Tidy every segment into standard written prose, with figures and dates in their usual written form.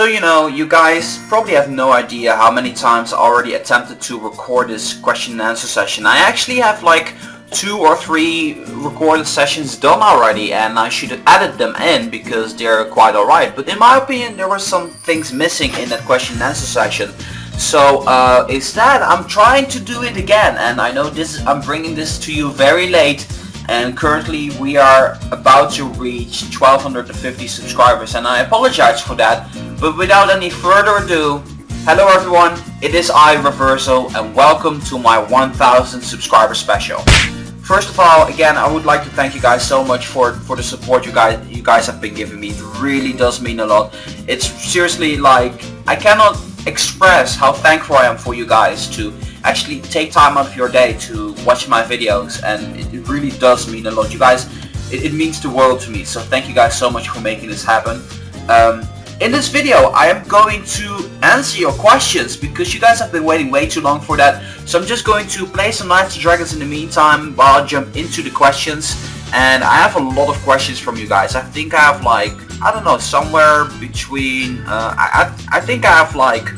So you guys probably have no idea how many times I already attempted to record this question and answer session. I actually have like 2 or 3 recorded sessions done already, and I should have added them in because they're quite alright. But in my opinion, there were some things missing in that question and answer session. So instead, I'm trying to do it again, and I know I'm bringing this to you very late. And currently we are about to reach 1250 subscribers, and I apologize for that. But without any further ado, hello everyone, it is I, Reverso, and welcome to my 1000 subscriber special. First of all, again, I would like to thank you guys so much for the support you guys have been giving me. It really does mean a lot. It's seriously like, I cannot express how thankful I am for you guys to actually take time out of your day to watch my videos, and it really does mean a lot. You guys, it means the world to me, so thank you guys so much for making this happen. In this video I am going to answer your questions because you guys have been waiting way too long for that. So I'm just going to play some Knights and Dragons in the meantime while I jump into the questions. And I have a lot of questions from you guys. I think I have like, I don't know, somewhere between I think I have like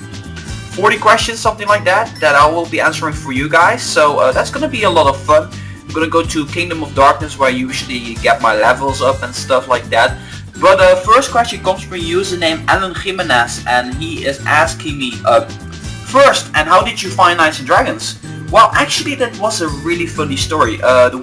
40 questions, something like that I will be answering for you guys. So that's gonna be a lot of fun. I'm gonna go to Kingdom of Darkness, where I usually get my levels up and stuff like that. But the first question comes from username Alan Jimenez, and he is asking me, first, and how did you find Knights and Dragons? Well, actually that was a really funny story. The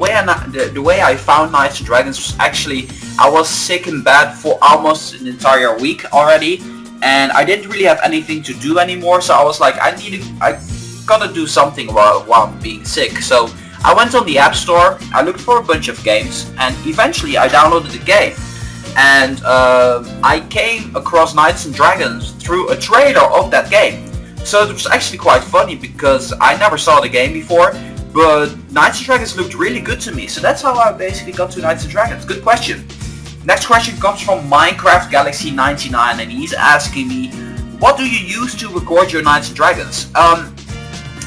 way I found Knights and Dragons was actually, I was sick in bed for almost an entire week already, and I didn't really have anything to do anymore, so I was like, I gotta do something while I'm being sick. So I went on the App Store, I looked for a bunch of games, and eventually I downloaded the game. And I came across Knights and Dragons through a trailer of that game. So it was actually quite funny because I never saw the game before, but Knights and Dragons looked really good to me. So that's how I basically got to Knights and Dragons. Good question. Next question comes from Minecraft Galaxy 99, and he's asking me, what do you use to record your Knights and Dragons?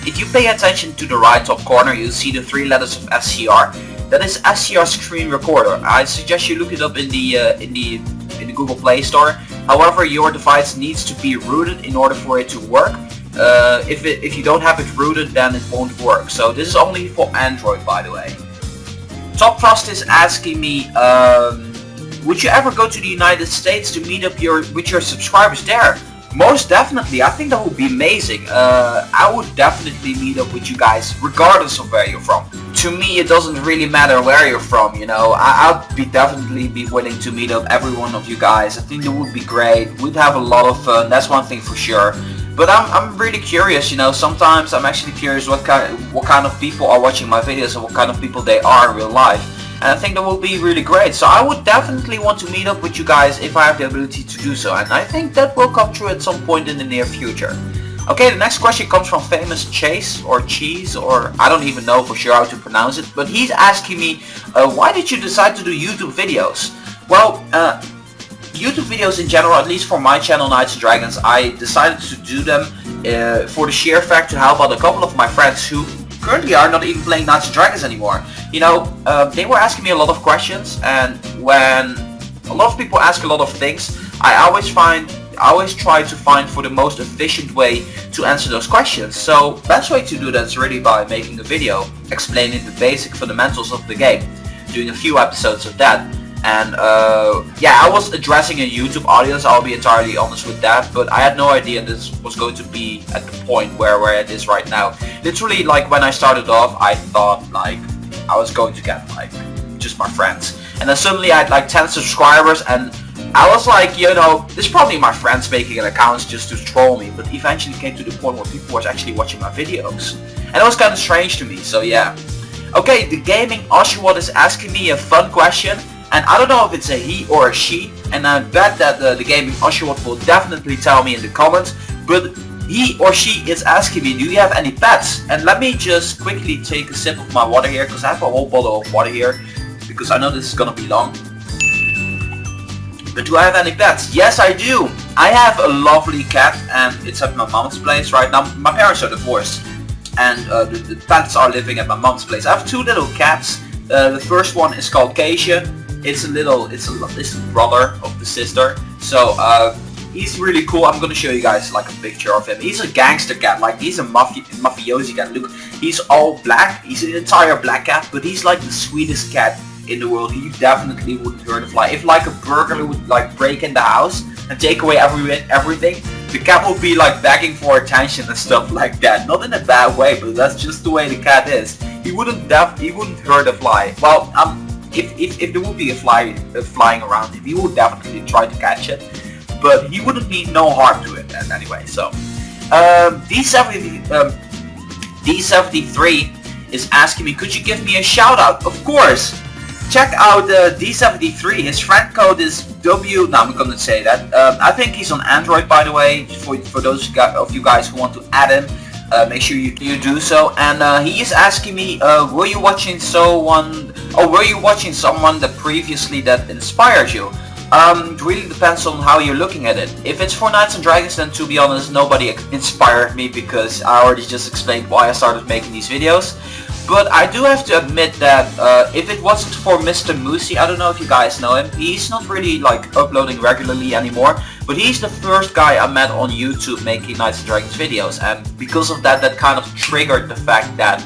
If you pay attention to the right top corner, you'll see the 3 letters of SCR. That is SCR Screen Recorder. I suggest you look it up in the Google Play Store. However, your device needs to be rooted in order for it to work. If you don't have it rooted, then it won't work. So this is only for Android, by the way. Top Frost is asking me, would you ever go to the United States to meet up with your subscribers there? Most definitely. I think that would be amazing. I would definitely meet up with you guys regardless of where you're from. To me, it doesn't really matter where you're from, you know. I'll definitely be willing to meet up every one of you guys. I think it would be great. We'd have a lot of fun. That's one thing for sure. But I'm really curious, you know. Sometimes I'm actually curious what kind of people are watching my videos and what kind of people they are in real life. And I think that will be really great. So I would definitely want to meet up with you guys if I have the ability to do so. And I think that will come true at some point in the near future. Okay, the next question comes from Famous Chase, or Cheese, or I don't even know for sure how to pronounce it. But he's asking me, why did you decide to do YouTube videos? Well, YouTube videos in general, at least for my channel Knights and Dragons, I decided to do them for the sheer fact to help out a couple of my friends who currently are not even playing Knights and Dragons anymore. You know, they were asking me a lot of questions, and when a lot of people ask a lot of things, I always try to find for the most efficient way to answer those questions. So best way to do that is really by making a video explaining the basic fundamentals of the game, doing a few episodes of that. And yeah, I was addressing a YouTube audience, I'll be entirely honest with that, but I had no idea this was going to be at the point where it is right now. Literally, like when I started off, I thought like I was going to get like just my friends, and then suddenly I had like 10 subscribers, and I was like, you know, this is probably my friends making an account just to troll me. But eventually came to the point where people were actually watching my videos, and it was kind of strange to me. So yeah. Okay, the Gaming Oshawott is asking me a fun question, and I don't know if it's a he or a she, and I bet that the Gaming Oshawott will definitely tell me in the comments. But he or she is asking me, do you have any pets? And let me just quickly take a sip of my water here, because I have a whole bottle of water here, because I know this is gonna be long. But do I have any pets? Yes, I do. I have a lovely cat, and it's at my mom's place right now. My parents are divorced, and the pets are living at my mom's place. I have 2 little cats. The first one is called Camtasia. It's a brother of the sister. So he's really cool. I'm gonna show you guys like a picture of him. He's a gangster cat, like he's a mafiosi cat. Look, he's all black. He's an entire black cat, but he's like the sweetest cat in the world. He definitely wouldn't hurt a fly. If like a burglar would like break in the house and take away everything, the cat would be like begging for attention and stuff like that. Not in a bad way, but that's just the way the cat is. He wouldn't hurt a fly. Well, if there would be a fly flying around him, he would definitely try to catch it, but he wouldn't mean no harm to it anyway. So D73 is asking me, could you give me a shout out? Of course. Check out D73. His friend code is W. No, I'm gonna say that. I think he's on Android, by the way. For those of you guys who want to add him, make sure you do so. And he is asking me, were you watching someone that previously that inspired you? It really depends on how you're looking at it. If it's for Knights and Dragons, then to be honest, nobody inspired me, because I already just explained why I started making these videos. But I do have to admit that if it wasn't for Mr. Moosey, I don't know if you guys know him, he's not really like uploading regularly anymore, but he's the first guy I met on YouTube making Knights and Dragons videos, and because of that, that kind of triggered the fact that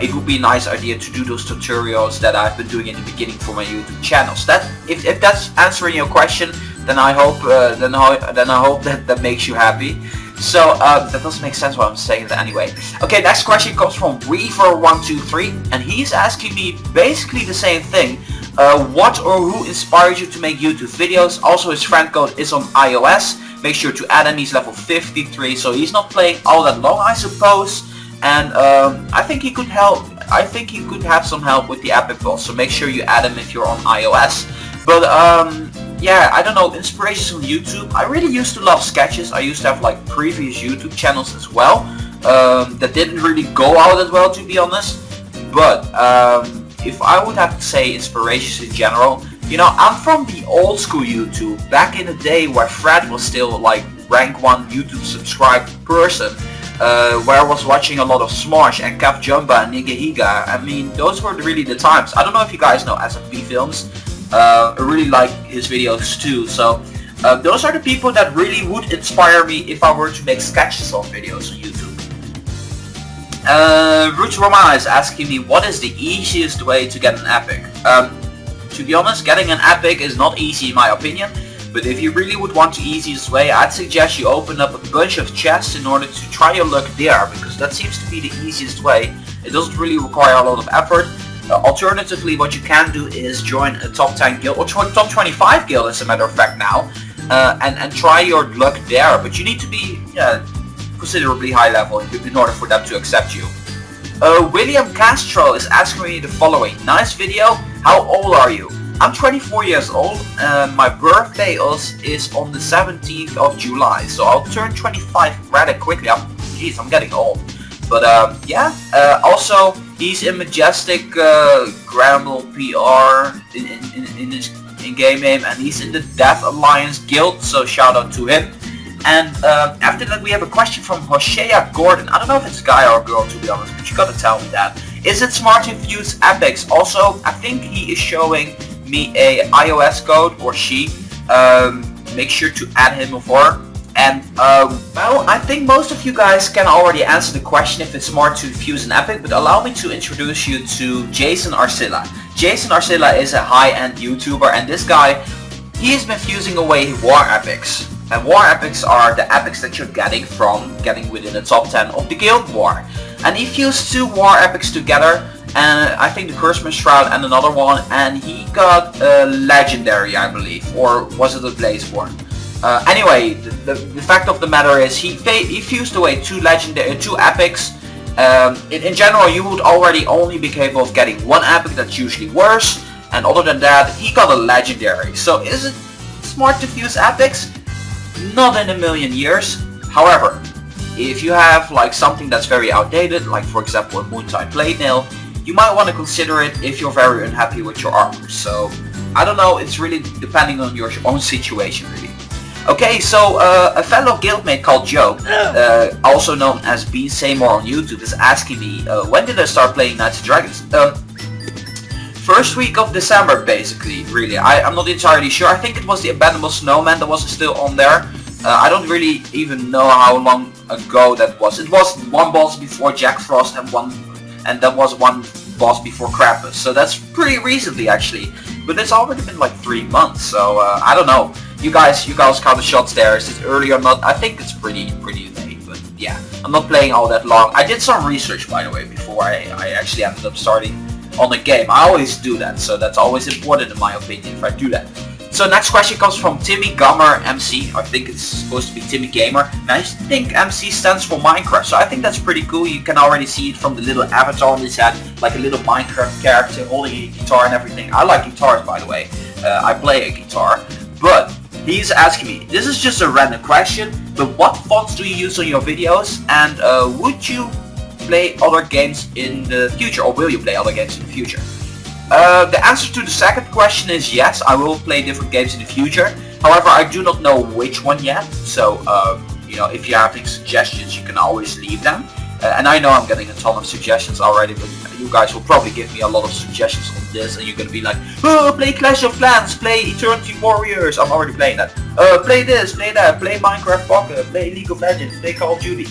it would be a nice idea to do those tutorials that I've been doing in the beginning for my YouTube channels. That if that's answering your question, then I hope that makes you happy. So that doesn't make sense why I'm saying that anyway. Okay, next question comes from Reaver123, and he's asking me basically the same thing. What or who inspired you to make YouTube videos? Also, his friend code is on iOS. Make sure to add him. He's level 53, so he's not playing all that long, I suppose. And I think he could help. I think he could have some help with the epic build. So make sure you add him if you're on iOS. But yeah, I don't know, inspirations on YouTube. I really used to love sketches. I used to have like previous YouTube channels as well that didn't really go out as well, to be honest. But if I would have to say inspirations in general, you know, I'm from the old school YouTube, back in the day where Fred was still like rank 1 YouTube subscribed person, where I was watching a lot of Smosh and Cap Jumba and Nigahiga. I mean, those were really the times. I don't know if you guys know SFP Films. I really like his videos too, so those are the people that really would inspire me if I were to make sketches of videos on YouTube. Roots Romana is asking me, what is the easiest way to get an epic? To be honest, getting an epic is not easy in my opinion, but if you really would want the easiest way, I'd suggest you open up a bunch of chests in order to try your luck there, because that seems to be the easiest way. It doesn't really require a lot of effort. Alternatively, what you can do is join a top 10 guild, or top 25 guild as a matter of fact now, and try your luck there, but you need to be considerably high level in order for them to accept you. William Castro is asking me the following. Nice video, how old are you? I'm 24 years old, and my birthday is on the 17th of July, so I'll turn 25 rather quickly. Jeez, I'm getting old. But yeah, also he's in Majestic Gramble PR in his game name, and he's in the Death Alliance Guild, so shout out to him. And after that we have a question from Hoshea Gordon. I don't know if it's a guy or a girl, to be honest, but you gotta tell me that. Is it smart to use epics? Also, I think he is showing me a iOS code, or she. Make sure to add him or her. And well, I think most of you guys can already answer the question if it's smart to fuse an epic, but allow me to introduce you to Jason Arcilla. Jason Arcilla is a high-end YouTuber, and this guy, he has been fusing away war epics. And war epics are the epics that you're getting within the top 10 of the Guild War. And he fused 2 war epics together, and I think the Curseman Shroud and another one, and he got a legendary, I believe, or was it a Blazeborn? Anyway, the fact of the matter is he fused away 2 epics. In general, you would already only be capable of getting 1 epic, that's usually worse, and other than that, he got a legendary. So is it smart to fuse epics? Not in a million years. However, if you have like something that's very outdated, like for example a Moontide Blade Nail, you might want to consider it if you're very unhappy with your armor. So I don't know, it's really depending on your own situation really. Okay, so a fellow guildmate called Joe, also known as Bean Seymour on YouTube, is asking me, when did I start playing Knights and Dragons? First week of December basically, really. I'm not entirely sure. I think it was the Abominable Snowman that was still on there. I don't really even know how long ago that was. It was one boss before Jack Frost and that was one boss before Krampus. So that's pretty recently actually. But it's already been like 3 months. So I don't know. You guys call the shots there. Is it early or not? I think it's pretty late. But yeah, I'm not playing all that long. I did some research, by the way, before I actually ended up starting on the game. I always do that, so that's always important in my opinion if I do that. So next question comes from Timmy Gamer MC. I think it's supposed to be Timmy Gamer. And I think MC stands for Minecraft, so I think that's pretty cool. You can already see it from the little avatar on his head, like a little Minecraft character holding a guitar and everything. I like guitars, by the way. I play a guitar, but he's asking me, this is just a random question, but what fonts do you use on your videos, and would you play other games in the future, or will you play other games in the future? The answer to the second question is yes, I will play different games in the future. However, I do not know which one yet, so you know, if you have any suggestions, you can always leave them. And I know I'm getting a ton of suggestions already, but you guys will probably give me a lot of suggestions on this, and you're gonna be like, oh, play Clash of Clans, play Eternity Warriors. I'm already playing that. Play this, play that, play Minecraft Pocket, play League of Legends, play Call of Duty.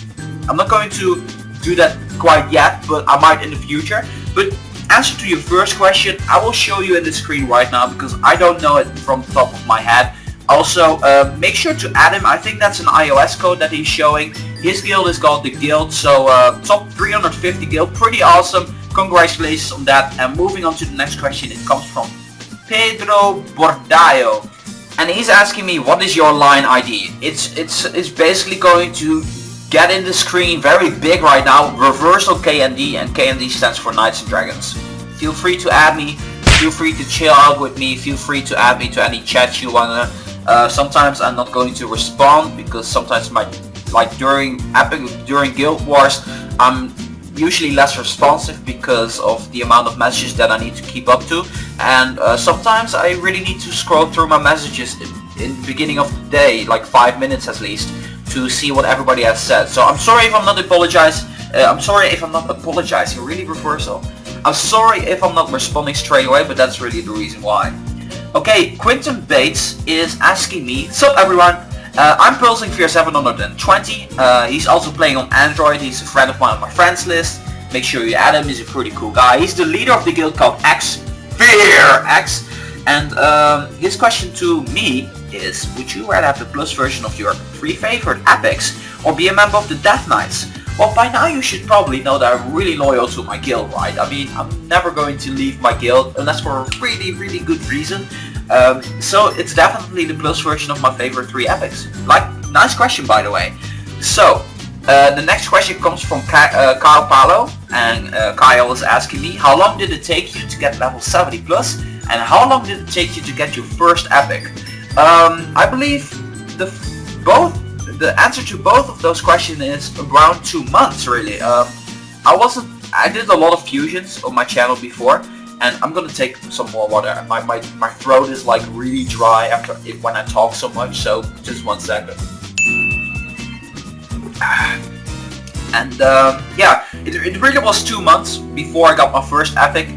I'm not going to do that quite yet, but I might in the future. But answer to your first question, I will show you in the screen right now because I don't know it from the top of my head. Also, make sure to add him. I think that's an iOS code that he's showing. His guild is called The Guild, so top 350 guild, pretty awesome. Congratulations on that. And moving on to the next question, it comes from Pedro Bordallo. And he's asking me, what is your line ID? It's basically going to get in the screen very big right now, reversal KND, and KND stands for Knights and Dragons. Feel free to add me, feel free to chill out with me, feel free to add me to any chat you wanna. Sometimes I'm not going to respond because sometimes during Guild Wars I'm usually less responsive because of the amount of messages that I need to keep up to, and sometimes I really need to scroll through my messages in the beginning of the day, like 5 minutes at least, to see what everybody has said. So I'm sorry if I'm not apologizing, really reversal. I'm sorry if I'm not responding straight away, but that's really the reason why. Okay, Quinton Bates is asking me, sup everyone, I'm Pulsing Fear 720, he's also playing on Android, he's a friend of mine on my friends list, make sure you add him, he's a pretty cool guy. He's the leader of the guild called Fear X, and his question to me is, would you rather have the plus version of your 3 favorite epics, or be a member of the Death Knights? Well, by now you should probably know that I'm really loyal to my guild, right? I mean, I'm never going to leave my guild unless for a really good reason. So it's definitely the plus version of my favorite 3 epics. Like, nice question by the way. So, the next question comes from Kyle Palo, and Kyle is asking me, how long did it take you to get level 70 plus, and how long did it take you to get your first epic? I believe the answer to both of those questions is around 2 months really. I did a lot of fusions on my channel before, and I'm gonna take some more water. My throat is like really dry when I talk so much, so just 1 second. And yeah, it really was 2 months before I got my first epic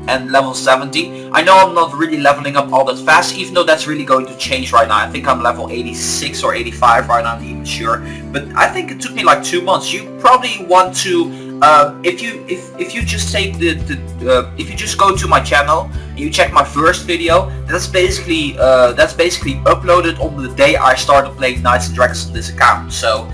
and level 70. I know I'm not really leveling up all that fast, even though that's really going to change right now. I think I'm level 86 or 85 right now, I'm not even sure. But I think it took me like 2 months. You probably want to, if you just take if you just go to my channel and you check my first video, that's basically uploaded on the day I started playing Knights and Dragons on this account. So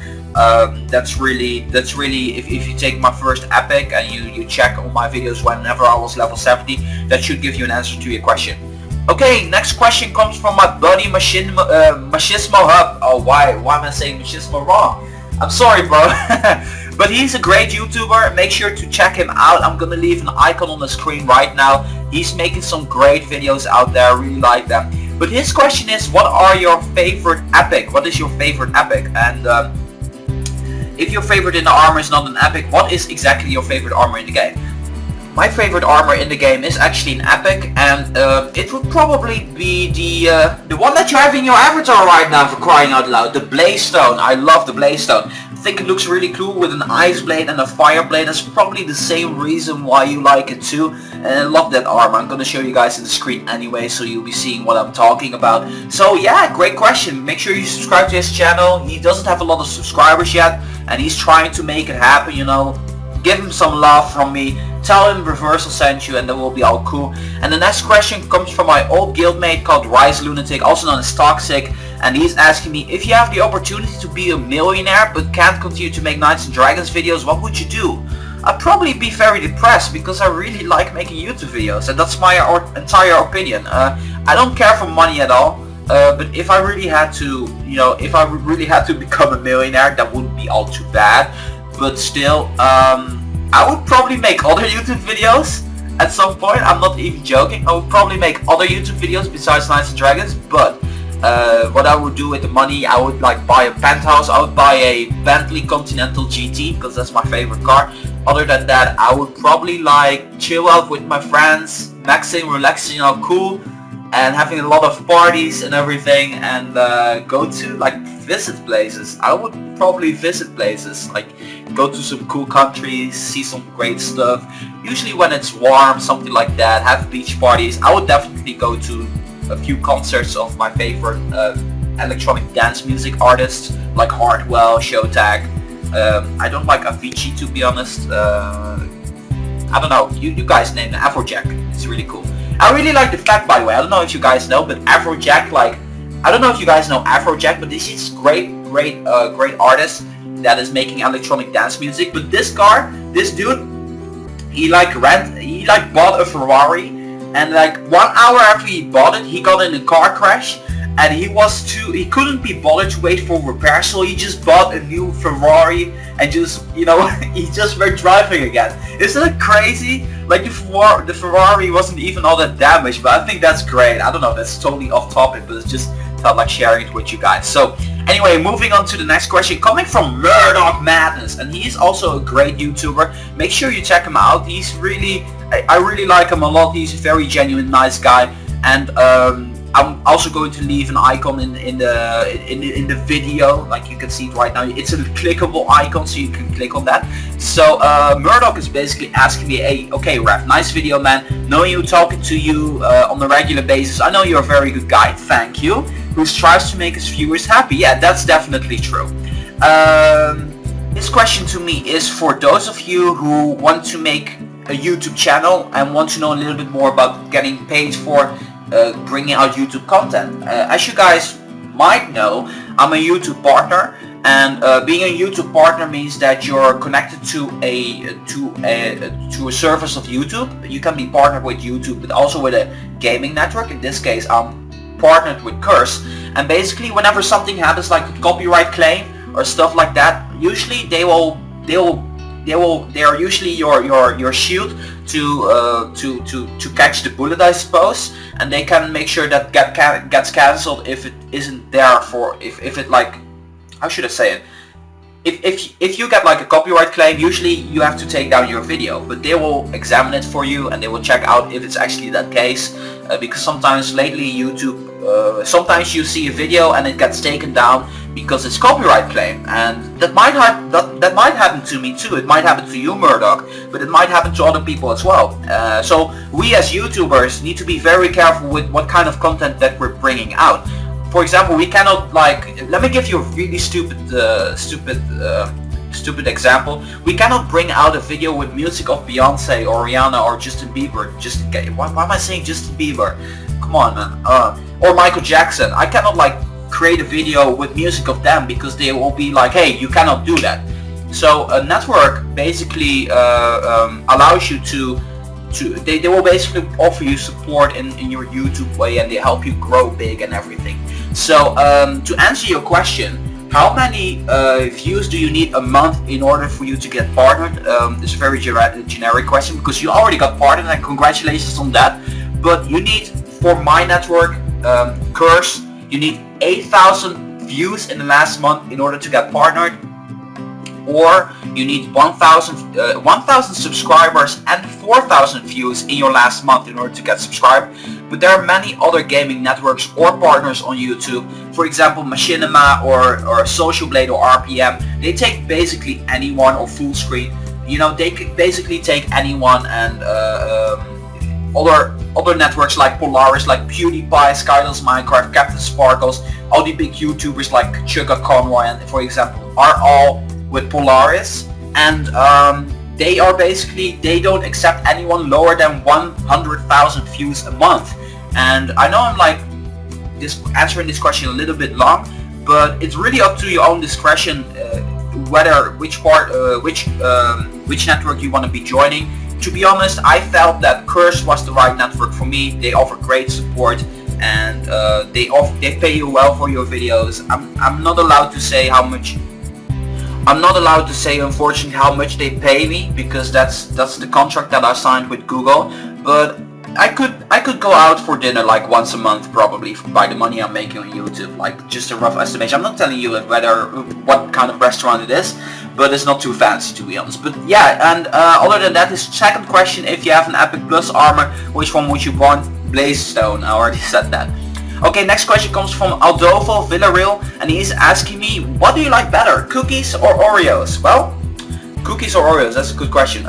that's really if you take my first epic and you check all my videos whenever I was level 70, that should give you an answer to your question. Okay, next question comes from my buddy Machismo Hub. Oh, why am I saying Machismo wrong? I'm sorry, bro. But he's a great YouTuber. Make sure to check him out. I'm gonna leave an icon on the screen right now. He's making some great videos out there. I really like them. But his question is, what are your favorite epic? What is your favorite epic? And if your favorite in the armor is not an epic, what is exactly your favorite armor in the game? My favorite armor in the game is actually an epic, and it would probably be the one that you have in your avatar right now, for crying out loud, the Blaze Stone. I love the Blaze Stone. I think it looks really cool with an ice blade and a fire blade. That's probably the same reason why you like it too. And I love that armor. I'm gonna show you guys in the screen anyway, so you'll be seeing what I'm talking about. So yeah, great question. Make sure you subscribe to his channel. He doesn't have a lot of subscribers yet, and he's trying to make it happen, you know. Give him some love from me. Tell him Reversal sent you, and then we'll be all cool. And the next question comes from my old guildmate called Rise Lunatic, also known as Toxic, and he's asking me, if you have the opportunity to be a millionaire but can't continue to make Knights and Dragons videos, what would you do? I'd probably be very depressed because I really like making YouTube videos, and that's my entire opinion. I don't care for money at all, but if I really had to, you know, if I really had to become a millionaire, that wouldn't be all too bad. But still, I would probably make other YouTube videos at some point. I'm not even joking. I would probably make other YouTube videos besides Knights and Dragons. But what I would do with the money, I would like buy a penthouse. I would buy a Bentley Continental GT because that's my favorite car. Other than that, I would probably like chill out with my friends, maxing, relaxing, you know, cool, and having a lot of parties and everything, and go to like visit places. I would probably visit places, like go to some cool countries, see some great stuff. Usually when it's warm, something like that, have beach parties. I would definitely go to a few concerts of my favorite electronic dance music artists, like Hardwell, Showtag. I don't like Avicii, to be honest. I don't know, you guys name it. Afrojack, it's really cool. I really like the fact, by the way, I don't know if you guys know, but Afrojack, like, I don't know if you guys know Afrojack, but this is great artist that is making electronic dance music. But this dude, he bought a Ferrari, and like 1 hour after he bought it, he got in a car crash, and he couldn't be bothered to wait for repair, so he just bought a new Ferrari and just, you know, he just went driving again. Isn't that crazy? Like the Ferrari wasn't even all that damaged, but I think that's great. I don't know, that's totally off topic, but it's just felt like sharing it with you guys. So anyway, moving on to the next question, coming from Murdoch Madness, and he's also a great YouTuber. Make sure you check him out. He's really, I really like him a lot. He's a very genuine, nice guy, and I'm also going to leave an icon in the video, like you can see it right now. It's a clickable icon, so you can click on that. So Murdoch is basically asking me, hey, okay, Raf, nice video, man. Knowing you, talking to you on a regular basis, I know you're a very good guy. Thank you. Who strives to make his viewers happy. Yeah, that's definitely true. This question to me is for those of you who want to make a YouTube channel and want to know a little bit more about getting paid for bringing out YouTube content. As you guys might know, I'm a YouTube partner, and being a YouTube partner means that you're connected to a service of YouTube. You can be partnered with YouTube, but also with a gaming network. In this case, I'm partnered with Curse, and basically whenever something happens like a copyright claim or stuff like that, usually they are usually your shield to catch the bullet, I suppose, and they can make sure that gets cancelled if it isn't there for if it, like, how should I say it, if you get like a copyright claim, usually you have to take down your video, but they will examine it for you and they will check out if it's actually that case, because sometimes lately YouTube, sometimes you see a video and it gets taken down because it's copyright claim, and that might happen to me too. It might happen to you, Murdoch, but it might happen to other people as well. So we as YouTubers need to be very careful with what kind of content that we're bringing out. For example, we cannot, like, let me give you a really stupid example. We cannot bring out a video with music of Beyonce or Rihanna or Justin Bieber. Why am I saying Justin Bieber? Come on, man. Or Michael Jackson. I cannot, like, create a video with music of them because they will be like, hey, you cannot do that. So a network basically allows you they will basically offer you support in your YouTube way, and they help you grow big and everything. So to answer your question, how many views do you need a month in order for you to get partnered? It's a very generic question because you already got partnered, and congratulations on that. But you need, for my network, Curse, you need 8,000 views in the last month in order to get partnered, or you need 1,000 subscribers and 4,000 views in your last month in order to get subscribed. But there are many other gaming networks or partners on YouTube. For example, Machinima or Social Blade or RPM. They take basically anyone, or Full Screen. You know, they could basically take anyone, and other networks like Polaris, like PewDiePie, Skydoes Minecraft, Captain Sparkles, all the big YouTubers like Chugga Conroy, and for example, are all with Polaris, and they don't accept anyone lower than 100,000 views a month. And I know I'm like answering this question a little bit long, but it's really up to your own discretion which network you want to be joining. To be honest, I felt that Curse was the right network for me. They offer great support, and they pay you well for your videos. I'm not allowed to say how much. I'm not allowed to say, unfortunately, how much they pay me, because that's the contract that I signed with Google. But I could go out for dinner like once a month, probably, by the money I'm making on YouTube. Like, just a rough estimation. I'm not telling you what kind of restaurant it is, but it's not too fancy, to be honest. But yeah, and other than that, this second question: if you have an Epic Plus armor, which one would you want? Blazestone. I already said that. Okay, next question comes from Aldolfo Villarreal, and he's asking me, what do you like better, cookies or Oreos? Well, cookies or Oreos, that's a good question.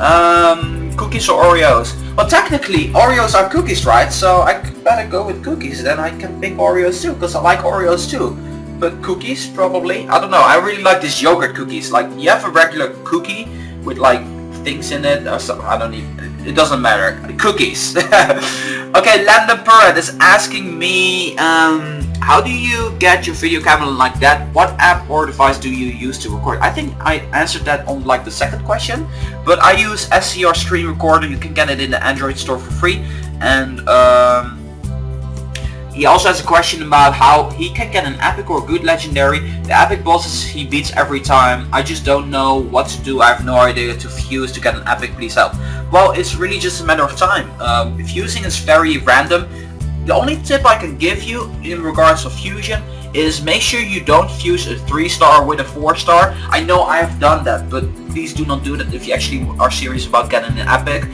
Cookies or Oreos? Well, technically, Oreos are cookies, right? So I could better go with cookies, then I can pick Oreos too, because I like Oreos too. But cookies, probably. I don't know, I really like these yogurt cookies. Like, you have a regular cookie with like things in it, or something, I don't even, it doesn't matter. Cookies. Okay, Landon Perret is asking me, how do you get your video camera like that? What app or device do you use to record? I think I answered that on like the second question, but I use SCR Screen Recorder. You can get it in the Android store for free. And he also has a question about how he can get an epic or good legendary. The epic bosses he beats every time. I just don't know what to do. I have no idea to fuse to get an epic. Please help. Well, it's really just a matter of time. Fusing is very random. The only tip I can give you in regards to fusion is make sure you don't fuse a 3-star with a 4-star. I know I have done that, but please do not do that if you actually are serious about getting an epic.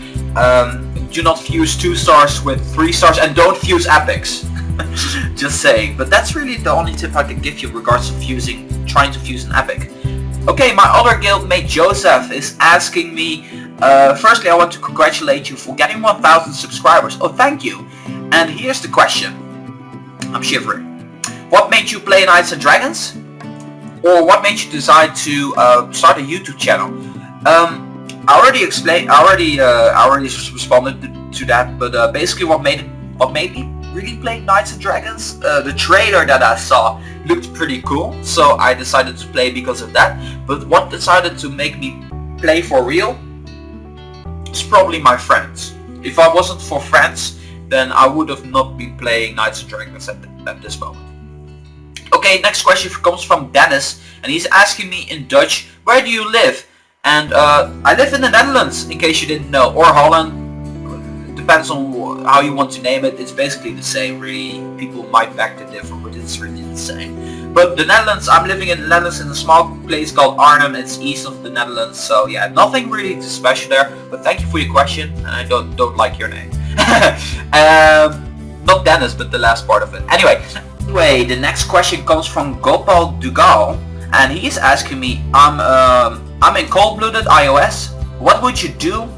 Do not fuse 2 stars with 3 stars, and don't fuse epics. Just saying. But that's really the only tip I can give you in regards to trying to fuse an epic. Okay, my other guildmate Joseph is asking me, firstly I want to congratulate you for getting 1,000 subscribers. Oh, thank you. And here's the question. I'm shivering. What made you play Knights and Dragons? Or what made you decide to start a YouTube channel? I already explained. I already responded to that. But basically, what made me really play Knights and Dragons? The trailer that I saw looked pretty cool, so I decided to play because of that. But what decided to make me play for real is probably my friends. If I wasn't for friends, then I would have not been playing Knights and Dragons at this moment. Okay, next question comes from Dennis, and he's asking me in Dutch, where do you live? And I live in the Netherlands, in case you didn't know, or Holland. Depends on how you want to name it. It's basically the same, really. People might beg to differ, but it's really the same. But the Netherlands, I'm living in the Netherlands in a small place called Arnhem. It's east of the Netherlands, so yeah, nothing really too special there. But thank you for your question, and I don't like your name. Not Dennis, but the last part of it. Anyway, the next question comes from Gopal Dugal, and he's asking me, I'm in cold-blooded iOS. What would you do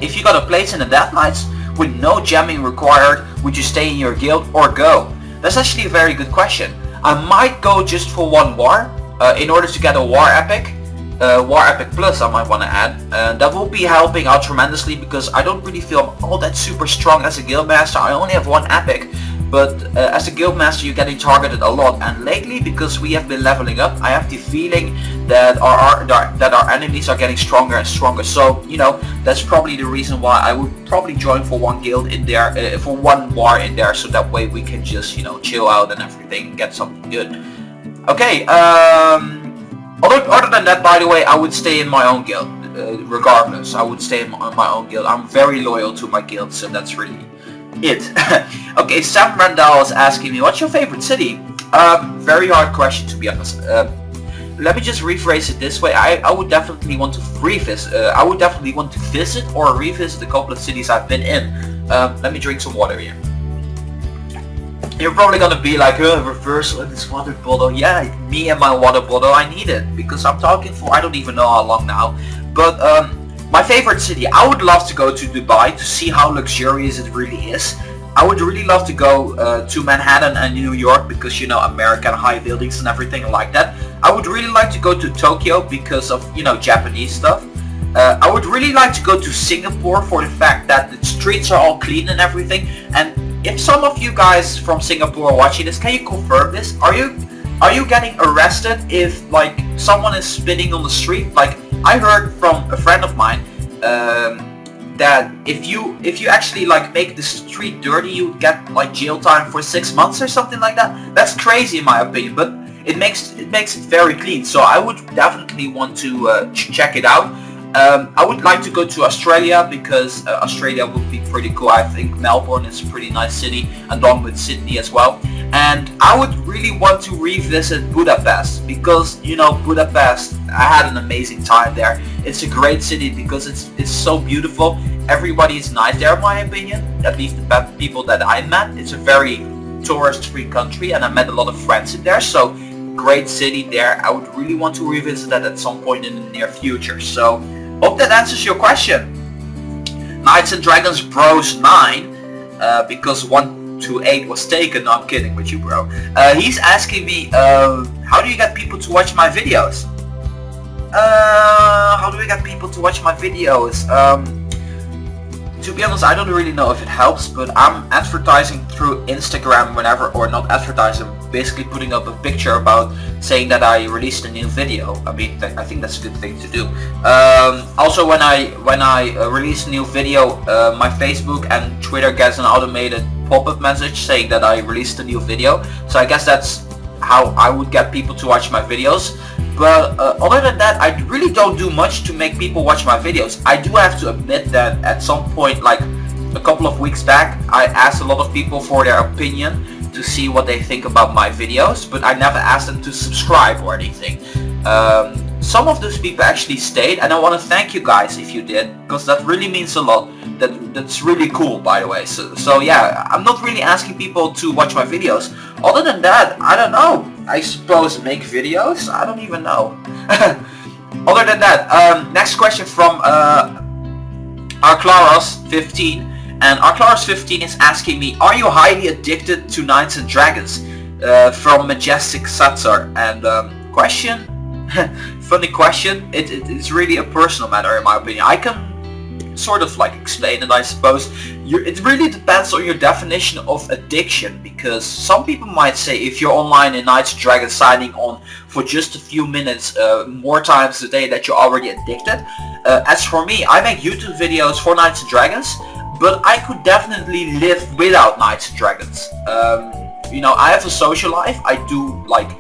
if you got a place in the Death Knights with no jamming required? Would you stay in your guild or go? That's actually a very good question. I might go just for one war in order to get a war epic. War Epic Plus I might want to add. That will be helping out tremendously because I don't really feel all that super strong as a guildmaster. I only have one epic, but as a guildmaster you're getting targeted a lot, and lately, because we have been leveling up, I have the feeling that our enemies are getting stronger and stronger. So, you know, that's probably the reason why I would probably join for one guild in there, for one war in there, so that way we can just, you know, chill out and everything and get something good. Okay, other than that, by the way, I would stay in my own guild, regardless. I would stay in my own guild. I'm very loyal to my guild, so that's really it. Okay, Sam Randall is asking me, what's your favorite city? Very hard question, to be honest. let me just rephrase it this way. I would definitely want to revisit. I would definitely want to visit or revisit a couple of cities I've been in. Let me drink some water here. You're probably gonna be like, reversal in this water bottle. Yeah, me and my water bottle, I need it because I'm talking for I don't even know how long now. But my favorite city, I would love to go to Dubai to see how luxurious it really is. I would really love to go to Manhattan and New York because, you know, American high buildings and everything like that. I would really like to go to Tokyo because of, you know, Japanese stuff. I would really like to go to Singapore for the fact that the streets are all clean and everything. And if some of you guys from Singapore are watching this, can you confirm this? Are you getting arrested if like someone is spitting on the street? Like I heard from a friend of mine that if you actually like make the street dirty, you get like jail time for 6 months or something like that. That's crazy in my opinion, but it makes it very clean. So I would definitely want to check it out. I would like to go to Australia because Australia would be pretty cool. I think Melbourne is a pretty nice city, along with Sydney as well. And I would really want to revisit Budapest because, you know, Budapest, I had an amazing time there. It's a great city because it's so beautiful. Everybody is nice there in my opinion, at least the people that I met. It's a very tourist-free country and I met a lot of friends in there. So great city there. I would really want to revisit that at some point in the near future. So hope that answers your question. Knights and Dragons Bros 9 because 1 to 8 was taken. No, I'm kidding with you, bro. He's asking me how do you get people to watch my videos? How do we get people to watch my videos? To be honest, I don't really know if it helps, but I'm advertising through Instagram whenever, or not advertising, basically putting up a picture about saying that I released a new video. I mean, I think that's a good thing to do. Also, when I release a new video, my Facebook and Twitter gets an automated pop-up message saying that I released a new video. So I guess that's how I would get people to watch my videos. But other than that, I really don't do much to make people watch my videos. I do have to admit that at some point, like a couple of weeks back, I asked a lot of people for their opinion to see what they think about my videos, but I never asked them to subscribe or anything. Some of those people actually stayed, and I want to thank you guys if you did, because that really means a lot. That's really cool, by the way. So yeah, I'm not really asking people to watch my videos. Other than that, I don't know. I suppose make videos? I don't even know. Other than that, next question from Arclaros15. And Arclaros15 is asking me, are you highly addicted to Knights and Dragons? From Majestic Satsar. And question? Funny question. It's really a personal matter in my opinion. I can sort of like explain it, I suppose. It really depends on your definition of addiction, because some people might say if you're online in Knights and Dragons signing on for just a few minutes more times a day that you're already addicted. As for me, I make YouTube videos for Knights and Dragons, but I could definitely live without Knights and Dragons. You know, I have a social life. I do like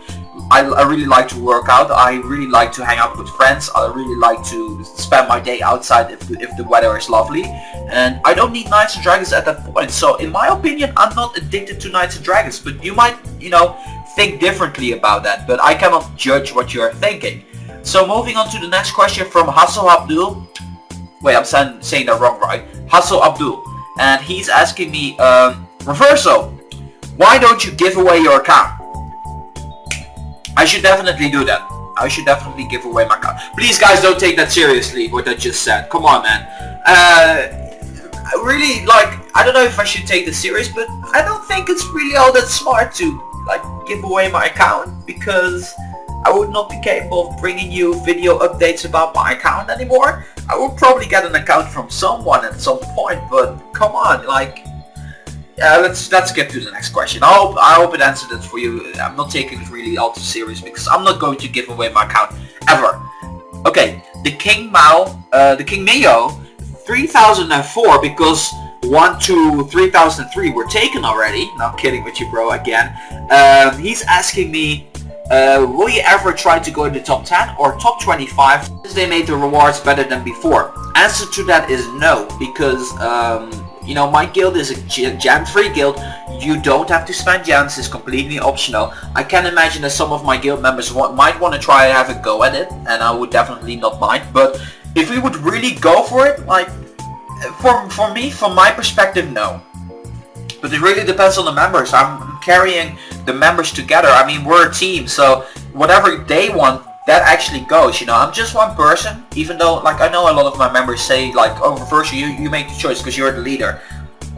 I really like to work out. I really like to hang out with friends. I really like to spend my day outside if the weather is lovely. And I don't need Knights and Dragons at that point. So in my opinion, I'm not addicted to Knights and Dragons. But you might, you know, think differently about that. But I cannot judge what you're thinking. So moving on to the next question from Hassel Abdul. Wait, I'm saying that wrong, right? Hassel Abdul. And he's asking me, Reverso, why don't you give away your account? I should definitely do that. I should definitely give away my account. Please guys, don't take that seriously, what I just said. Come on, man. Really, like, I don't know if I should take this serious, but I don't think it's really all that smart to, like, give away my account, because I would not be capable of bringing you video updates about my account anymore. I will probably get an account from someone at some point, but come on, like, let's get to the next question. I hope it answered it for you. I'm not taking it really all too serious because I'm not going to give away my account ever. Okay, the King Mio 3004, because 1 to 3003 were taken already. Not kidding with you, bro, again. He's asking me, will you ever try to go in the top 10 or top 25 since they made the rewards better than before? Answer to that is no, because You know, my guild is a gen-free guild. You don't have to spend gens, it's completely optional. I can imagine that some of my guild members might want to try and have a go at it, and I would definitely not mind. But if we would really go for it, like, for me, from my perspective, no. But it really depends on the members. I'm carrying the members together. I mean, we're a team, so whatever they want, that actually goes, you know. I'm just one person, even though, like, I know a lot of my members say, like, oh, Versa, you make the choice because you're the leader.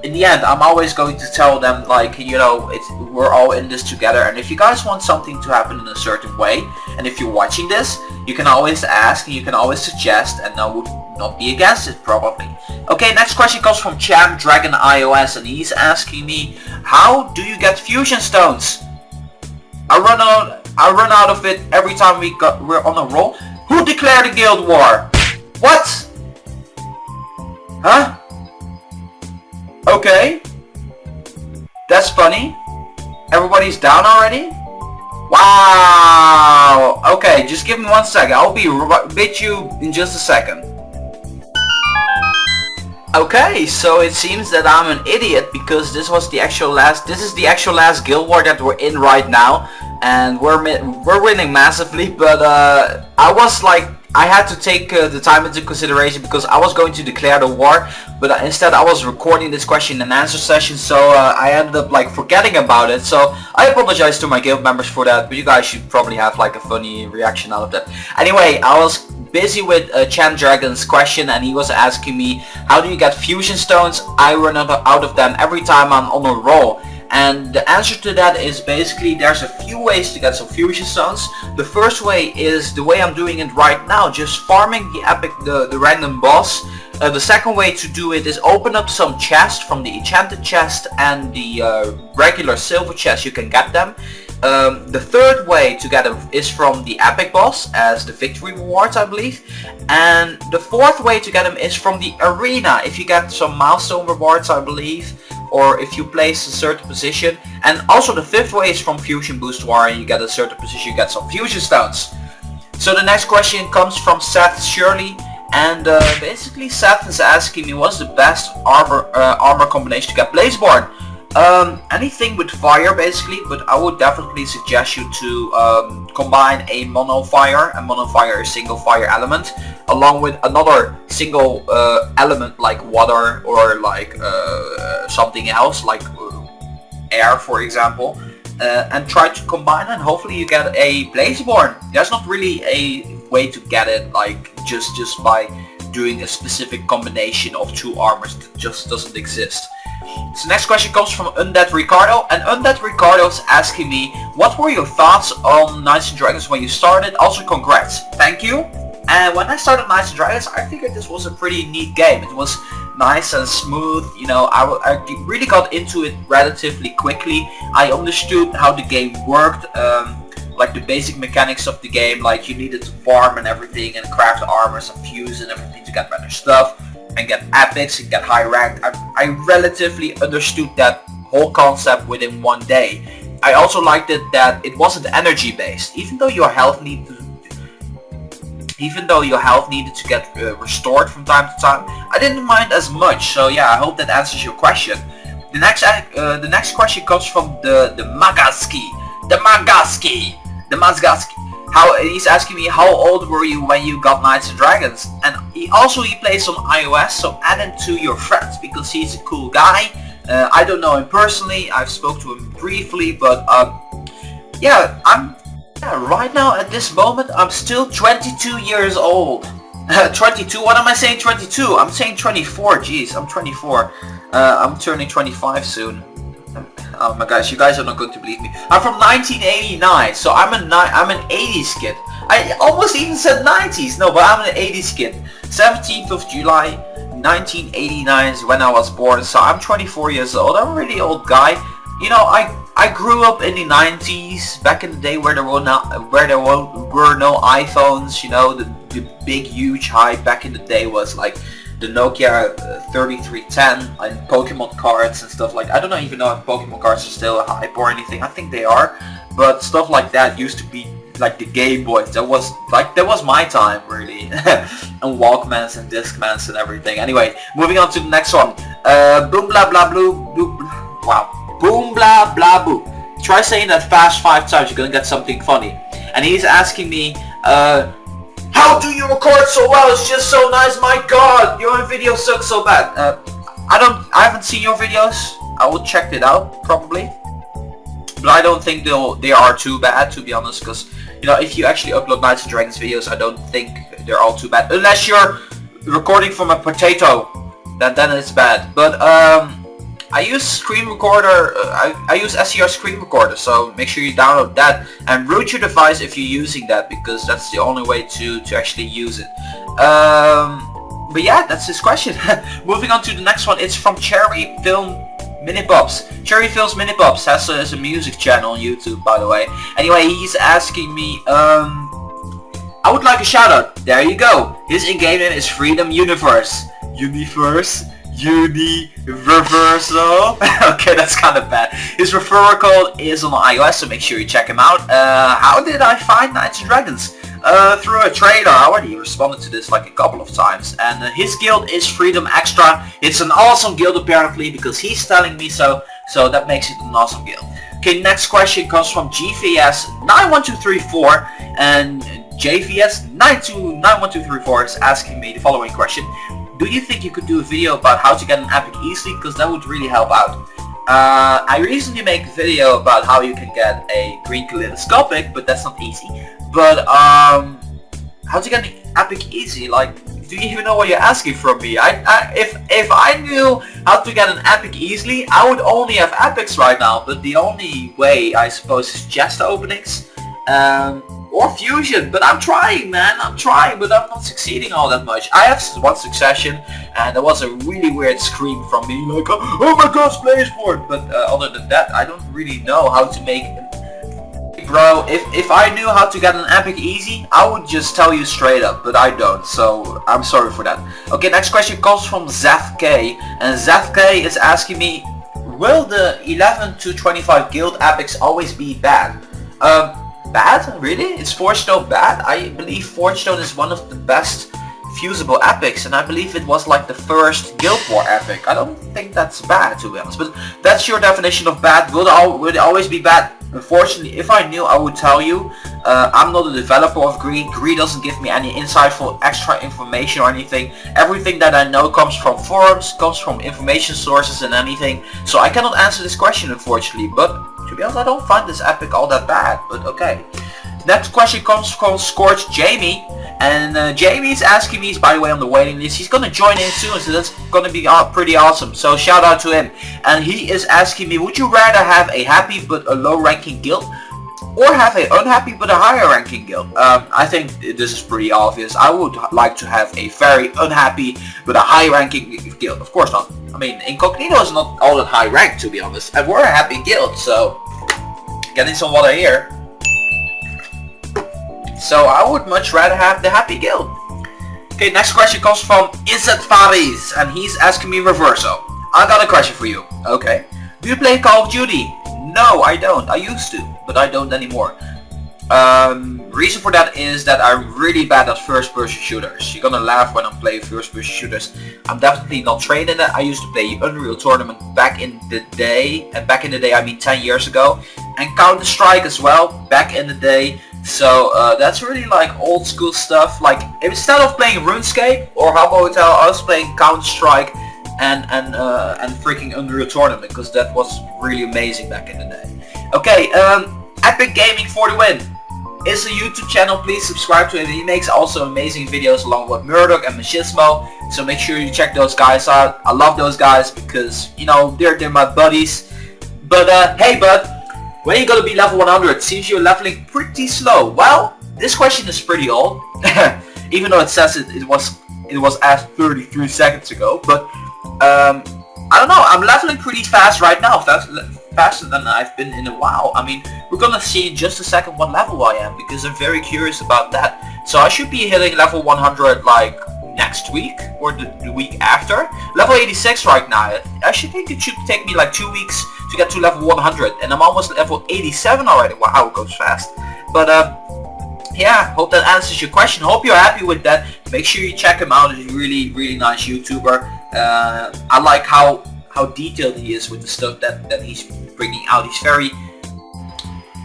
In the end, I'm always going to tell them, like, you know, we're all in this together, and if you guys want something to happen in a certain way, and if you're watching this, you can always ask, and you can always suggest, and I would not be against it, probably. Okay, next question comes from Cham Dragon iOS, and he's asking me, how do you get fusion stones? I run out of it every time we're on a roll. Who declared a guild war? What? Huh? Okay. That's funny. Everybody's down already? Wow. Okay, just give me 1 second. I'll be with you in just a second. Okay, so it seems that I'm an idiot because this is the actual last guild war that we're in right now, and we're winning massively, but I had to take the time into consideration because I was going to declare the war, but instead I was recording this question and answer session, so I ended up like forgetting about it. So I apologize to my guild members for that, but you guys should probably have like a funny reaction out of that. Anyway, I was busy with Chan Dragon's question, and he was asking me, how do you get fusion stones? I run out of them every time I'm on a roll. And the answer to that is basically there's a few ways to get some fusion stones. The first way is the way I'm doing it right now, just farming the random boss. The second way to do it is open up some chests from the enchanted chest and the regular silver chest. You can get them. The third way to get them is from the epic boss as the victory rewards, I believe. And the fourth way to get them is from the arena, if you get some milestone rewards, I believe, or if you place a certain position. And also the fifth way is from Fusion Boost War, and you get a certain position, you get some fusion stones. So the next question comes from Seth Shirley, and basically Seth is asking me what's the best armor combination to get Blazeborn. Anything with fire basically, but I would definitely suggest you to combine a mono fire, and mono fire is single fire element, along with another single element like water or like something else like air, for example, and try to combine, and hopefully you get a Blazeborn. There's not really a way to get it like just by doing a specific combination of two armors. That just doesn't exist. So next question comes from Undead Ricardo, and Undead Ricardo is asking me, what were your thoughts on Knights and Dragons when you started? Also congrats. Thank you. And when I started Knights and Dragons, I figured this was a pretty neat game. It was nice and smooth, you know. I really got into it relatively quickly. I understood how the game worked, like the basic mechanics of the game, like you needed to farm and everything and craft armors and fuse and everything to get better stuff and get epics and get high rank. I relatively understood that whole concept within one day. I also liked it that it wasn't energy based, even though your health needed to get restored from time to time. I didn't mind as much, so yeah, I hope that answers your question. The next question comes from the Magaski. He's asking me, how old were you when you got Knights and Dragons? And he plays on iOS, so add him to your friends because he's a cool guy. I don't know him personally, I've spoke to him briefly, but right now at this moment I'm still 22 years old. 22? What am I saying 22? I'm saying 24, jeez, I'm 24. I'm turning 25 soon. Oh my gosh, you guys are not going to believe me. I'm from 1989, so I'm an 80s kid. I almost even said 90s, no, but I'm an 80s kid. 17th of July, 1989 is when I was born, so I'm 24 years old. I'm a really old guy. You know, I grew up in the 90s, back in the day where there were no iPhones. You know, the big huge hype back in the day was like the Nokia 3310 and Pokemon cards and stuff like. I don't even know if Pokemon cards are still a hype or anything. I think they are, but stuff like that used to be like the Game Boy. That was my time, really. and Walkmans and Discmans and everything. Anyway, moving on to the next one. Boom blah blah blue. Wow. Boom blah blah boo. Try saying that fast 5 times. You're gonna get something funny. And he's asking me, how do you record so well? It's just so nice. My God, your video sucks so bad. I haven't seen your videos. I will check it out probably, but I don't think they are too bad, to be honest. Because you know, if you actually upload Knights and Dragons videos, I don't think they're all too bad. Unless you're recording from a potato, then it's bad. But I use Screen Recorder. I use SCR Screen Recorder, so make sure you download that and root your device if you're using that, because that's the only way to actually use it. But yeah, that's his question. Moving on to the next one. It's from Cherry Film Minibobs. Cherry Films Minibobs has a music channel on YouTube, by the way. Anyway, he's asking me, I would like a shout out. There you go. His in-game name is Freedom Universe. Universe? Universal. Okay, that's kind of bad. His referral code is on iOS, so make sure you check him out. How did I find Knights and Dragons? Through a trailer. I already responded to this like a couple of times, and his guild is Freedom Extra. It's an awesome guild apparently, because he's telling me so that makes it an awesome guild. Okay, next question comes from GVS91234, and JVS929124 is asking me the following question. Do you think you could do a video about how to get an epic easily? Because that would really help out. I recently made a video about how you can get a green kaleidoscopic, but that's not easy. But how to get an epic easy? Like, do you even know what you're asking from me? If I knew how to get an epic easily, I would only have epics right now. But the only way, I suppose, is chest openings. Or fusion, but I'm trying, man. I'm trying, but I'm not succeeding all that much. I have one succession, and there was a really weird scream from me, like, oh my gosh, Sport. But other than that, I don't really know how to make. Bro, if I knew how to get an epic easy, I would just tell you straight up, but I don't, so I'm sorry for that. Okay, next question comes from ZK, and ZK is asking me, will the 11 to 25 guild epics always be bad? Bad? Really? Is Forge Stone bad? I believe Forge Stone is one of the best fusible epics, and I believe it was like the first Guild War epic. I don't think that's bad, to be honest, but that's your definition of bad. Will it always be bad? Unfortunately, if I knew, I would tell you. I'm not a developer of Gree. Gree doesn't give me any insightful extra information or anything. Everything that I know comes from forums, comes from information sources and anything. So I cannot answer this question, unfortunately, but to be honest, I don't find this epic all that bad, but okay. Next question comes from Scorch Jamie, and Jamie's asking me, he's by the way on the waiting list. He's gonna join in soon, so that's gonna be pretty awesome. So shout out to him. And he is asking me, would you rather have a happy but a low ranking guild, or have a unhappy but a higher ranking guild? I think this is pretty obvious. I would like to have a very unhappy but a high ranking guild. Of course not. I mean, Incognito is not all that high ranked, to be honest, and we're a happy guild, so getting some water here. So I would much rather have the happy guild. Okay, next question comes from Izzat Faris, and he's asking me Reverso. I got a question for you. Okay. Do you play Call of Duty? No, I don't. I used to, but I don't anymore. Reason for that is that I'm really bad at first-person shooters. You're gonna laugh when I'm playing first-person shooters. I'm definitely not trained in that. I used to play Unreal Tournament back in the day, and back in the day I mean 10 years ago, and Counter-Strike as well, back in the day. So that's really like old school stuff. Like instead of playing RuneScape or Habbo Hotel, I was playing Counter-Strike and freaking Unreal Tournament, because that was really amazing back in the day. Okay, Epic Gaming for the win. It's a YouTube channel, please subscribe to him. He makes also amazing videos along with Murdoch and Machismo, so make sure you check those guys out. I love those guys because, you know, they're my buddies. But hey bud, when are you gonna be level 100? Seems you're leveling pretty slow. Well, this question is pretty old, even though it says it was asked 33 seconds ago. But I don't know. I'm leveling pretty fast right now. Faster than I've been in a while. I mean, we're gonna see in just a second what level I am, because I'm very curious about that. So I should be hitting level 100 like next week or the week after. Level 86 right now. I think it should take me like 2 weeks to get to level 100, and I'm almost level 87 already. Wow, it goes fast. But yeah, hope that answers your question. Hope you're happy with that. Make sure you check him out. He's a really nice YouTuber. I like how detailed he is with the stuff that he's bringing out. He's very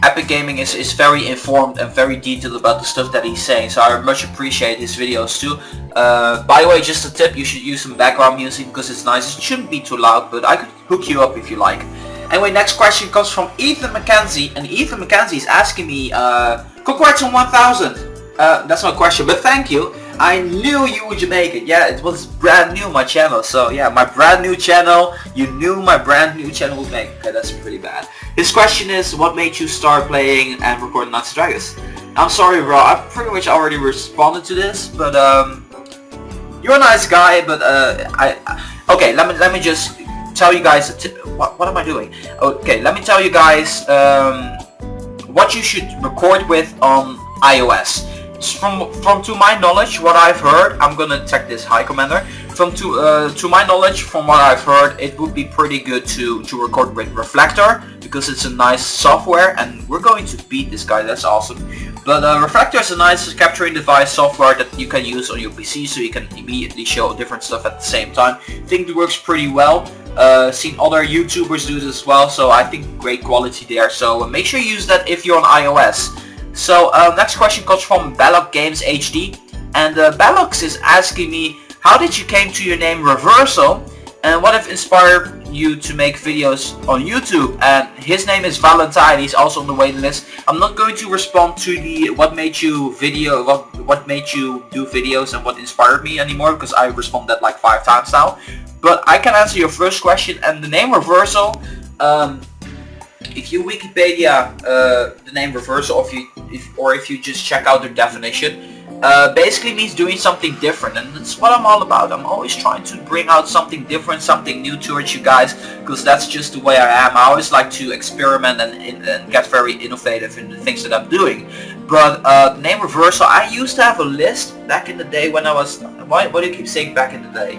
Epic Gaming is very informed and very detailed about the stuff that he's saying, so I much appreciate his videos too. By the way, just a tip, you should use some background music because it's nice. It shouldn't be too loud, but I could hook you up if you like. Anyway, next question comes from Ethan McKenzie, and Ethan McKenzie is asking me, congrats on 1000! That's my question, but thank you. I knew you would make it. Yeah, it was brand new, my channel. So yeah, my brand new channel. You knew my brand new channel would make it. Okay, that's pretty bad. His question is, what made you start playing and recording Nazi Dragons? I'm sorry, bro. I pretty much already responded to this, but you're a nice guy. But okay. Let me just tell you guys. What am I doing? Okay, let me tell you guys what you should record with on iOS. From to my knowledge, what I've heard, I'm gonna check this. Hi, Commander. To my knowledge, from what I've heard, it would be pretty good to record with Reflector because it's a nice software, and we're going to beat this guy. That's awesome. But Reflector is a nice capturing device software that you can use on your PC, so you can immediately show different stuff at the same time. I think it works pretty well. Seen other YouTubers do this as well, so I think great quality there. So make sure you use that if you're on iOS. So next question comes from Ballock Games HD, and Ballox is asking me, how did you came to your name Reversal, and what have inspired you to make videos on YouTube? And his name is Valentine. He's also on the waiting list. I'm not going to respond to the what made you do videos and what inspired me anymore, because I responded that like 5 times now. But I can answer your first question, and the name Reversal. If you Wikipedia the name Reversal, if you just check out their definition, basically means doing something different, and that's what I'm all about. I'm always trying to bring out something different, something new towards you guys, because that's just the way I am. I always like to experiment and get very innovative in the things that I'm doing. But the name Reversal, I used to have a list back in the day when I was... Why do you keep saying back in the day?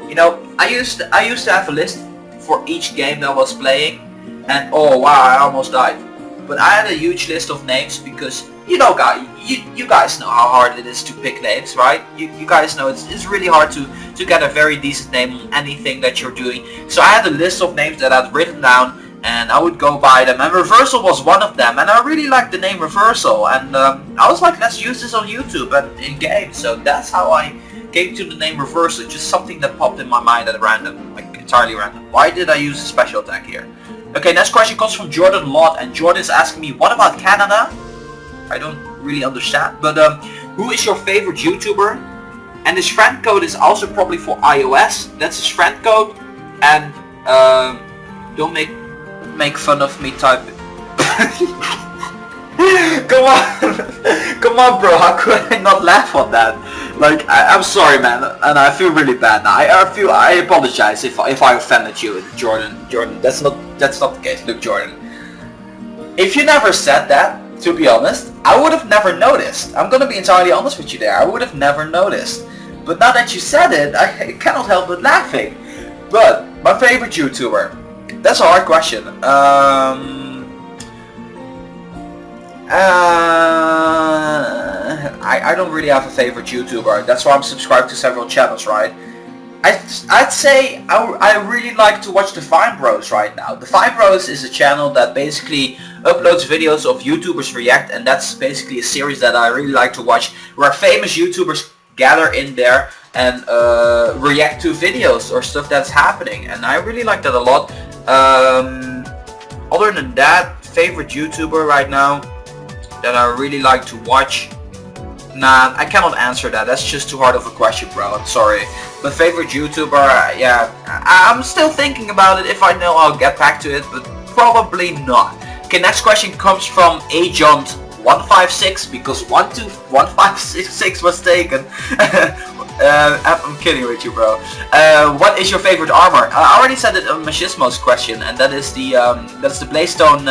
You know, I used to have a list for each game that I was playing. And oh wow, I almost died. But I had a huge list of names because you know, guys, you guys know how hard it is to pick names, right? You guys know it's really hard to get a very decent name on anything that you're doing. So I had a list of names that I'd written down, and I would go by them. And Reversal was one of them, and I really liked the name Reversal. And I was like, let's use this on YouTube and in games. So that's how I came to the name Reversal. Just something that popped in my mind at random, like entirely random. Why did I use a special attack here? Okay, next question comes from Jordan Lott, and Jordan is asking me, what about Canada? I don't really understand, but who is your favorite YouTuber? And his friend code is also probably for iOS. That's his friend code, and don't make fun of me type. Come on, bro. How could I not laugh on that? Like, I'm sorry, man, and I feel really bad now. I apologize if I offended you, Jordan. That's not the case. Look, Jordan, if you never said that, to be honest, I would have never noticed. I'm gonna be entirely honest with you there. I would have never noticed. But now that you said it, I cannot help but laughing. But my favorite YouTuber, that's a hard question. I don't really have a favorite YouTuber. That's why I'm subscribed to several channels, right? I'd say I really like to watch the Fine Bros right now. The Fine Bros is a channel that basically uploads videos of YouTubers react, and that's basically a series that I really like to watch, where famous YouTubers gather in there and react to videos or stuff that's happening, and I really like that a lot. Other than that, favorite YouTuber right now that I really like to watch, nah, I cannot answer that. That's just too hard of a question, bro. I'm sorry. But favorite YouTuber, yeah, I'm still thinking about it. If I know, I'll get back to it, but probably not. Okay, next question comes from Ajont156, because 12566 was taken. I'm kidding with you, bro. What is your favorite armor? I already said it on Machismo's question, and that is the that's the Blaystone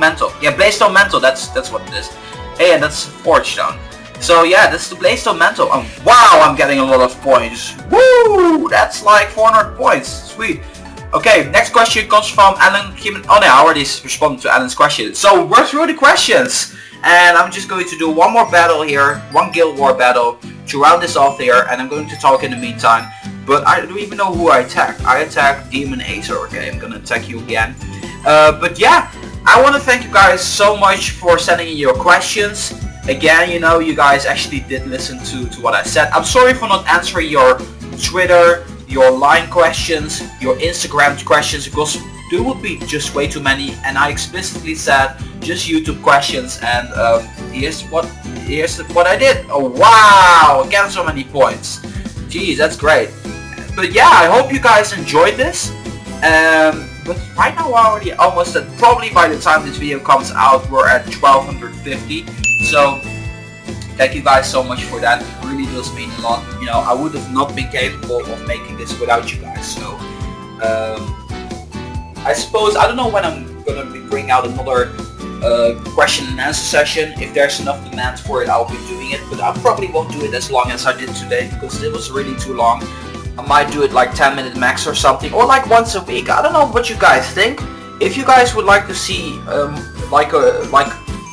Mantle. Yeah, Blaystone Mantle. That's what it is. Hey, and that's Forge Stone. So yeah, that's the Blaystone Mantle. Wow, I'm getting a lot of points. Woo! That's like 400 points. Sweet. Okay, next question comes from Alan Kim. Oh no, I already responded to Alan's question. So we're through the questions, and I'm just going to do one more battle here, one Guild War battle to round this off here, and I'm going to talk in the meantime. But I don't even know who I attack. I attack Demon Acer. Okay, I'm gonna attack you again. But yeah, I want to thank you guys so much for sending in your questions. Again, you know, you guys actually did listen to what I said. I'm sorry for not answering your Twitter, your line questions, your Instagram questions, because there would be just way too many, and I explicitly said just YouTube questions, and here's what I did. Oh wow, again so many points. Jeez, that's great. But yeah, I hope you guys enjoyed this. But right now we're already almost at, probably by the time this video comes out, we're at 1250. So thank you guys so much for that. It really does mean a lot. You know, I would have not been capable of making this without you guys. So I suppose, I don't know when I'm gonna be bringing out another question and answer session. If there's enough demand for it, I'll be doing it, but I probably won't do it as long as I did today, because it was really too long. I might do it like 10-minute max or something, or like once a week. I don't know what you guys think. If you guys would like to see like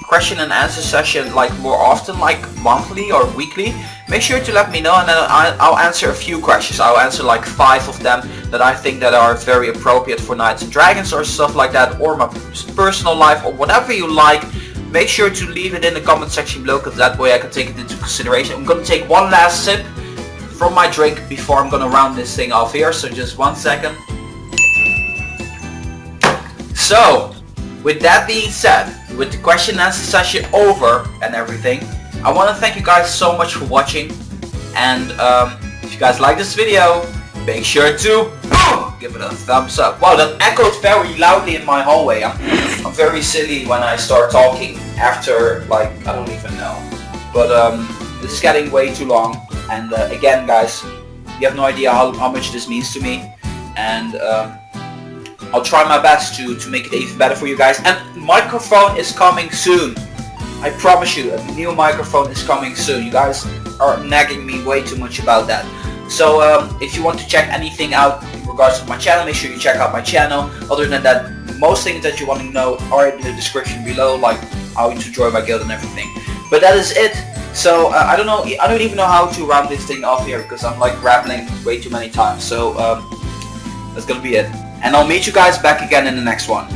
question and answer session like more often, like monthly or weekly, make sure to let me know, and then I'll answer a few questions. I'll answer like 5 of them that I think that are very appropriate for Knights and Dragons or stuff like that, or my personal life, or whatever you like. Make sure to leave it in the comment section below, because that way I can take it into consideration. I'm gonna take one last sip from my drink before I'm gonna round this thing off here, so just 1 second. So with that being said, with the question and answer session over and everything, I want to thank you guys so much for watching, and if you guys like this video, make sure to give it a thumbs up. Wow, that echoed very loudly in my hallway. I'm very silly when I start talking after, like, I don't even know. But this is getting way too long, and again guys, you have no idea how much this means to me, and I'll try my best to make it even better for you guys. And microphone is coming soon. I promise you, a new microphone is coming soon. You guys are nagging me way too much about that. So if you want to check anything out in regards to my channel, make sure you check out my channel. Other than that, most things that you want to know are in the description below, like how to join my guild and everything. But that is it. So I don't even know how to round this thing off here, because I'm like rambling way too many times. So that's gonna be it. And I'll meet you guys back again in the next one.